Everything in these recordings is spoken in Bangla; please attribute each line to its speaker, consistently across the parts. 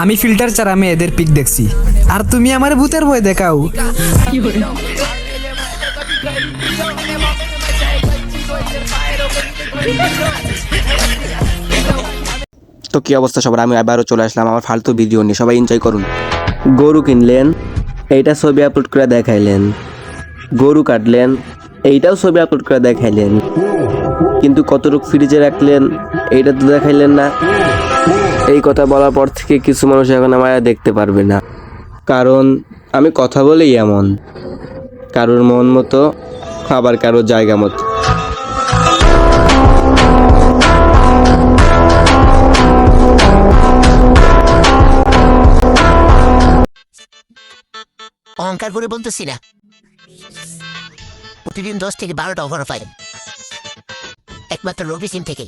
Speaker 1: আমি ফিল্টার ছাড়া মেয়েদের পিক দেখছি, আর তুমি আমার ভূতের ভয় দেখাও।
Speaker 2: তো কি অবস্থা সবার, আমি আবারও চলে আসলাম আমার ফালতু ভিডিও নিয়ে। সবাই এনজয় করুন। গরু কিনলেন, এইটা ছবি আপলোড করে দেখাইলেন। গরু কাটলেন, এইটাও ছবি আপলোড করে দেখাইলেন। কিন্তু কতটুকু ফ্রিজে রাখলেন এইটা তো দেখাইলেন না। এই কথা বলার পর থেকে কিছু মানুষ এখন আমার আর দেখতে পারবে না, কারণ আমি কথা বলেই এমন, কারোর মন মতো আবার কারোর জায়গা মতো।
Speaker 3: অহংকার করে বলতেছি না, প্রতিদিন 10 থেকে 12টা অফার পাই একমাত্র রবি সিম থেকে।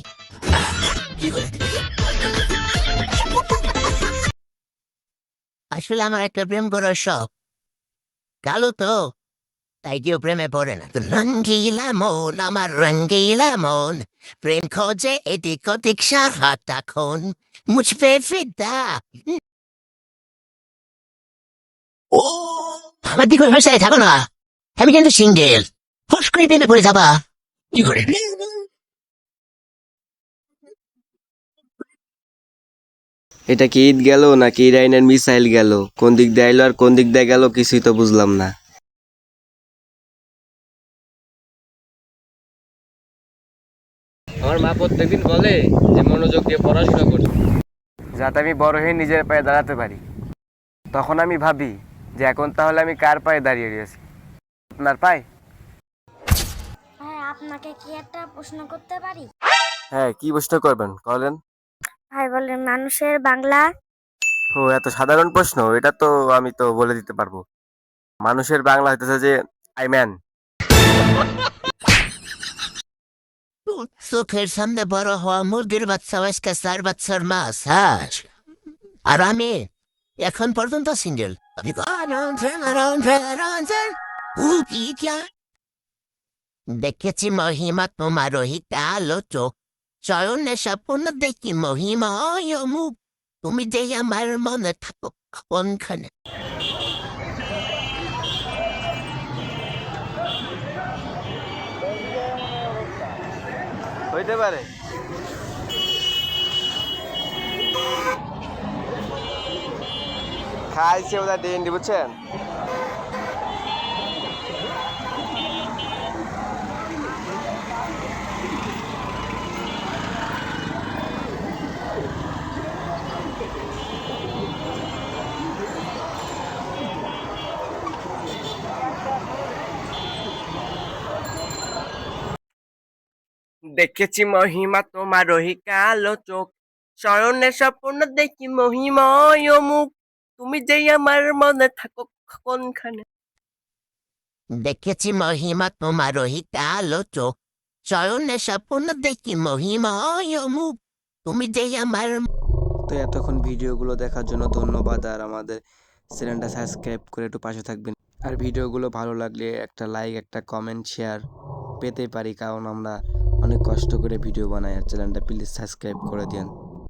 Speaker 3: আসলে আমার একটা প্রেম করার শখ, কালো তো তাই কেউ প্রেমে পড়ে না। রঙ্গিলা মন আমার, রঙ্গিলা মন, প্রেম খোঁজে এদিক ওদিক সারাক্ষণ, মুঝপে ফিদা। ও আমার দিকে ভাষায় থাকো না, আমি কিন্তু সিঙ্গেল, ফস করে প্রেমে পড়ে যাবা। কি করে
Speaker 2: এটা কি ঈদ গেল নাকি ইরাইনের মিসাইল গেল? কোন দিক দিয়ে আইলো আর কোন দিক দিয়ে গেল কিছুই তো বুঝলাম না। আমার মা প্রত্যেকদিন বলে যে মনোযোগ দিয়ে পড়াশোনা করতে, যাতে আমি বড় হয়ে নিজের পায়ে দাঁড়াতে পারি। তখন আমি ভাবি যে এখন তাহলে আমি কার পায়ে দাঁড়িয়ে রয়েছি? আপনার পায়ে।
Speaker 4: হ্যাঁ, আপনাকে কি একটা প্রশ্ন করতে পারি?
Speaker 2: হ্যাঁ, কি প্রশ্ন করবেন করেন।
Speaker 4: ভাই বলেন, মানুষের বাংলা?
Speaker 2: ও এত সাধারণ প্রশ্ন, এটা তো আমি তো বলে দিতে পারবো। মানুষের বাংলা হইতেছে যে আই ম্যান।
Speaker 3: চোখের সামনে বড় হওয়া মুরগির বাচ্চা আজকে 4 বছর মাস হাস, আর আমি এখন পর্যন্ত সিঙ্গেল। আমি দেখেছি মহিমা তোমার আলো চোখ, চয়নে স্বপ্ন দেখি মহিমা মুখ, তুমি যে আমার মনে থাকো কোনখানে।
Speaker 2: হইতে পারে। খাইছে ওদের ডেন্ডি, বুঝছেন? দেখেছি মহিমা তোমার কালো চোখ, স্মরণে স্বপ্ন দেখি মহিময় মুখ, তুমি যেই আমার মনে থাকো কোনখানে।
Speaker 3: দেখেছি মহিমা তোমার আলো চোখ, চয়নে স্বপ্ন দেখি মহিমা মুখ, তুমি যে আমার।
Speaker 2: তো এতক্ষণ ভিডিওগুলো দেখার জন্য ধন্যবাদ, আর আমাদের চ্যানেলটা সাবস্ক্রাইব করে একটু পাশে থাকবেন। আর ভিডিওগুলো ভালো লাগলে একটা লাইক, একটা কমেন্ট, শেয়ার পেতে পারি, কারণ আমরা অনেক কষ্ট করে ভিডিও বানাই। আর চ্যানেলটা প্লিজ সাবস্ক্রাইব করে দিন।